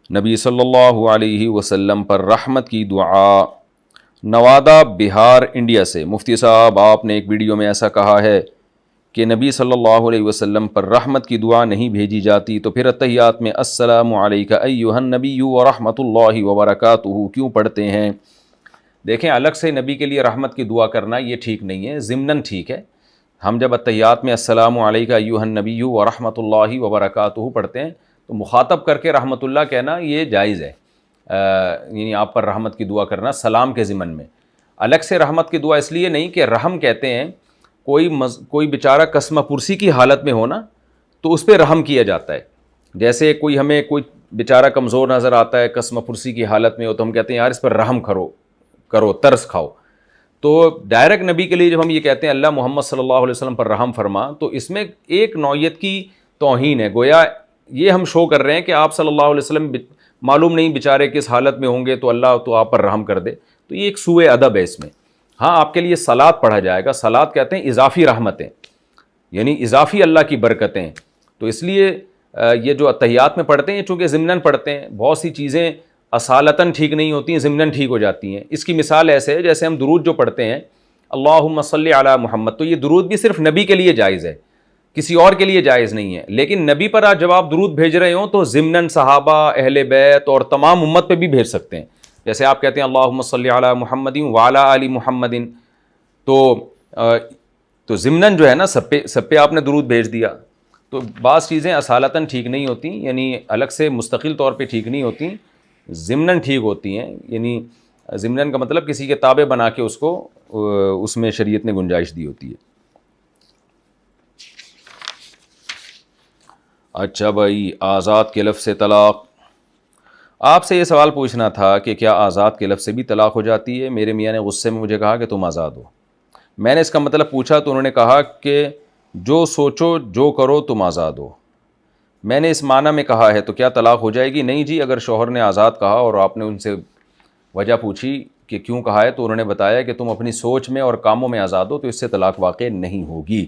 نبی صلی اللہ علیہ وسلم پر رحمت کی دعا۔ نوادہ بہار انڈیا سے مفتی صاحب، آپ نے ایک ویڈیو میں ایسا کہا ہے کہ نبی صلی اللہ علیہ وسلم پر رحمت کی دعا نہیں بھیجی جاتی، تو پھر اتحیات میں السلام علیک ایھا النبی ورحمۃ اللہ وبرکاتہ کیوں پڑھتے ہیں؟ دیکھیں، الگ سے نبی کے لیے رحمت کی دعا کرنا یہ ٹھیک نہیں ہے، ضمناً ٹھیک ہے۔ ہم جب اتحیات میں السلام علیک ایھا النبی ورحمۃ اللہ وبرکاتہ پڑھتے ہیں تو مخاطب کر کے رحمۃ اللہ کہنا یہ جائز ہے، یعنی آپ پر رحمت کی دعا کرنا سلام کے ضمن میں۔ الگ سے رحمت کی دعا اس لیے نہیں کہ رحم کہتے ہیں کوئی بیچارہ قسمہ پرسی کی حالت میں ہونا تو اس پہ رحم کیا جاتا ہے۔ جیسے ہمیں کوئی بیچارہ کمزور نظر آتا ہے، قسمہ پرسی کی حالت میں ہو، تو ہم کہتے ہیں یار اس پر رحم کرو، ترس کھاؤ۔ تو ڈائریکٹ نبی کے لیے جب ہم یہ کہتے ہیں اللہ محمد صلی اللہ علیہ وسلم پر رحم فرما، تو اس میں ایک نوعیت کی توہین ہے، گویا یہ ہم شو کر رہے ہیں کہ آپ صلی اللہ علیہ وسلم معلوم نہیں بیچارے کس حالت میں ہوں گے تو اللہ تو آپ پر رحم کر دے، تو یہ ایک سوء ادب ہے اس میں۔ ہاں، آپ کے لیے صلات پڑھا جائے گا۔ صلات کہتے ہیں اضافی رحمتیں، یعنی اضافی اللہ کی برکتیں۔ تو اس لیے یہ جو اتحیات میں پڑھتے ہیں چونکہ ضمناً پڑھتے ہیں، بہت سی چیزیں اصالتاً ٹھیک نہیں ہوتی ہیں، ضمناً ٹھیک ہو جاتی ہیں۔ اس کی مثال ایسے ہے جیسے ہم درود جو پڑھتے ہیں اللہم صلی علی محمد، تو یہ درود بھی صرف نبی کے لیے جائز ہے، کسی اور کے لیے جائز نہیں ہے۔ لیکن نبی پر جب آپ درود بھیج رہے ہوں تو ضمناً صحابہ، اہل بیت اور تمام امت پہ بھی بھیج سکتے ہیں۔ جیسے آپ کہتے ہیں اللہم صلی علی محمد وعلی آل محمد، تو ضمناً جو ہے نا سب پہ آپ نے درود بھیج دیا۔ تو بعض چیزیں اصالتاً ٹھیک نہیں ہوتی، یعنی الگ سے مستقل طور پہ ٹھیک نہیں ہوتی، ضمناً ٹھیک ہوتی ہیں۔ یعنی ضمناً کا مطلب کسی کے تابع بنا کے اس میں شریعت نے گنجائش دی ہوتی ہے۔ اچھا بھائی، آزاد کے لفظ سے طلاق، آپ سے یہ سوال پوچھنا تھا کہ کیا آزاد کے لفظ سے بھی طلاق ہو جاتی ہے؟ میرے میاں نے غصے میں مجھے کہا کہ تم آزاد ہو۔ میں نے اس کا مطلب پوچھا تو انہوں نے کہا کہ جو سوچو جو کرو تم آزاد ہو۔ میں نے اس معنی میں کہا ہے تو کیا طلاق ہو جائے گی؟ نہیں جی، اگر شوہر نے آزاد کہا اور آپ نے ان سے وجہ پوچھی کہ کیوں کہا ہے تو انہوں نے بتایا کہ تم اپنی سوچ میں اور کاموں میں آزاد ہو، تو اس سے طلاق واقع نہیں ہوگی،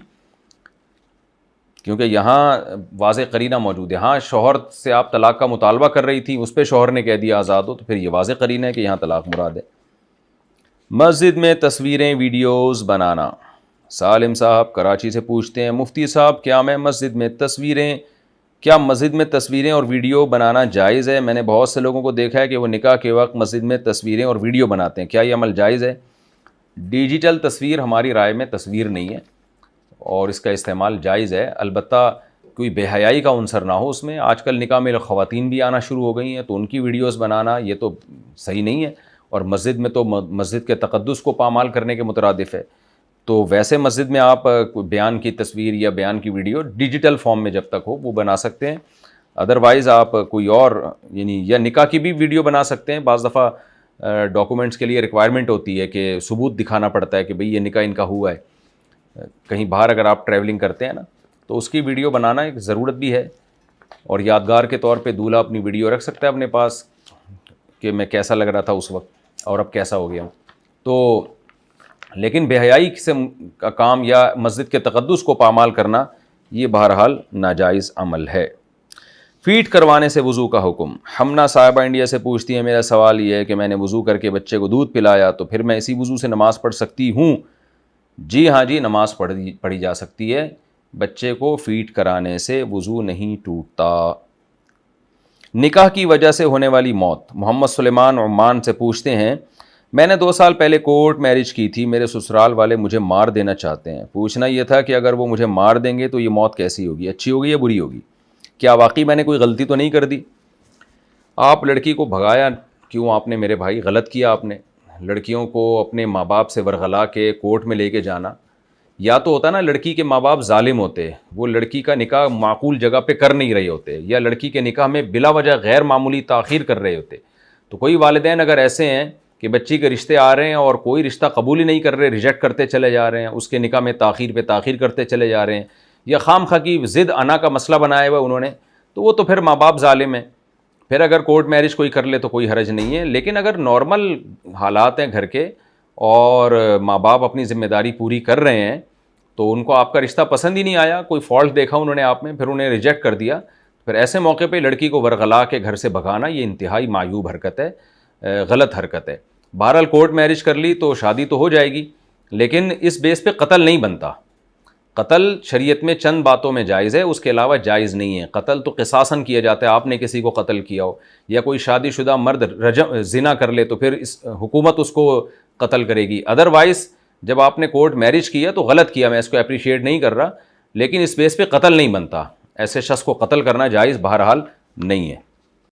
کیونکہ یہاں واضح قرینہ موجود ہے۔ ہاں، شوہر سے آپ طلاق کا مطالبہ کر رہی تھی، اس پہ شوہر نے کہہ دیا آزاد ہو، تو پھر یہ واضح قرینہ ہے کہ یہاں طلاق مراد ہے۔ مسجد میں تصویریں ویڈیوز بنانا، سالم صاحب کراچی سے پوچھتے ہیں مفتی صاحب کیا مسجد میں تصویریں اور ویڈیو بنانا جائز ہے؟ میں نے بہت سے لوگوں کو دیکھا ہے کہ وہ نکاح کے وقت مسجد میں تصویریں اور ویڈیو بناتے ہیں، کیا یہ عمل جائز ہے؟ ڈیجیٹل تصویر ہماری رائے میں تصویر نہیں ہے اور اس کا استعمال جائز ہے، البتہ کوئی بے حیائی کا عنصر نہ ہو اس میں۔ آج کل نکاح میں خواتین بھی آنا شروع ہو گئی ہیں تو ان کی ویڈیوز بنانا یہ تو صحیح نہیں ہے، اور مسجد میں تو مسجد کے تقدس کو پامال کرنے کے مترادف ہے۔ تو ویسے مسجد میں آپ بیان کی تصویر یا بیان کی ویڈیو ڈیجیٹل فارم میں جب تک ہو وہ بنا سکتے ہیں، ادروائز آپ کوئی اور یعنی یا نکاح کی بھی ویڈیو بنا سکتے ہیں۔ بعض دفعہ ڈاکومنٹس کے لیے ریکوائرمنٹ ہوتی ہے کہ ثبوت دکھانا پڑتا ہے کہ بھئی یہ نکاح ان کا ہوا ہے، کہیں باہر اگر آپ ٹریولنگ کرتے ہیں نا تو اس کی ویڈیو بنانا ایک ضرورت بھی ہے، اور یادگار کے طور پہ دولہا اپنی ویڈیو رکھ سکتا ہے اپنے پاس کہ میں کیسا لگ رہا تھا اس وقت اور اب کیسا ہو گیا ہوں۔ تو لیکن بے حیائی کا کام یا مسجد کے تقدس کو پامال کرنا یہ بہرحال ناجائز عمل ہے۔ فیڈ کروانے سے وضو کا حکم، ہمنا صاحبہ انڈیا سے پوچھتی ہیں میرا سوال یہ ہے کہ میں نے وضو کر کے بچے کو دودھ پلایا تو پھر میں اسی وضو سے نماز پڑھ سکتی ہوں؟ جی ہاں جی، نماز پڑھی جا سکتی ہے، بچے کو فیڈ کرانے سے وضو نہیں ٹوٹتا۔ نکاح کی وجہ سے ہونے والی موت، محمد سلیمان عمان سے پوچھتے ہیں میں نے 2 سال پہلے کورٹ میرج کی تھی، میرے سسرال والے مجھے مار دینا چاہتے ہیں، پوچھنا یہ تھا کہ اگر وہ مجھے مار دیں گے تو یہ موت کیسی ہوگی، اچھی ہوگی یا بری ہوگی؟ کیا واقعی میں نے کوئی غلطی تو نہیں کر دی؟ آپ لڑکی کو بھگایا کیوں آپ نے میرے بھائی؟ غلط کیا آپ نے۔ لڑکیوں کو اپنے ماں باپ سے ورغلا کے کورٹ میں لے کے جانا، یا تو ہوتا نا لڑکی کے ماں باپ ظالم ہوتے، وہ لڑکی کا نکاح معقول جگہ پہ کر نہیں رہے ہوتے، یا لڑکی کے نکاح میں بلا وجہ غیر معمولی تاخیر کر رہے ہوتے، تو کوئی والدین اگر ایسے ہیں کہ بچی کے رشتے آ رہے ہیں اور کوئی رشتہ قبول ہی نہیں کر رہے، ریجیکٹ کرتے چلے جا رہے ہیں، اس کے نکاح میں تاخیر پہ تاخیر کرتے چلے جا رہے ہیں، یا خام خواہ کی ضد انا کا مسئلہ بنایا ہوا انہوں نے، تو وہ تو پھر ماں باپ ظالم ہیں۔ پھر اگر کورٹ میرج کوئی کر لے تو کوئی حرج نہیں ہے، لیکن اگر نارمل حالات ہیں گھر کے اور ماں باپ اپنی ذمہ داری پوری کر رہے ہیں تو ان کو آپ کا رشتہ پسند ہی نہیں آیا، کوئی فالٹ دیکھا انہوں نے آپ میں، پھر انہیں ریجیکٹ کر دیا، پھر ایسے موقع پہ لڑکی کو ورغلا کے گھر سے بھگانا یہ انتہائی معیوب حرکت ہے, غلط حرکت ہے. بہرحال کورٹ میرج کر لی تو شادی تو ہو جائے گی, لیکن اس بیس پہ قتل نہیں بنتا. قتل شریعت میں چند باتوں میں جائز ہے, اس کے علاوہ جائز نہیں ہے. قتل تو قصاصاً کیا جاتا ہے, آپ نے کسی کو قتل کیا ہو یا کوئی شادی شدہ مرد زنا کر لے تو پھر حکومت اس کو قتل کرے گی. ادروائز جب آپ نے کورٹ میرج کیا تو غلط کیا, میں اس کو اپریشیٹ نہیں کر رہا, لیکن اس بیس پہ قتل نہیں بنتا. ایسے شخص کو قتل کرنا جائز بہرحال نہیں ہے.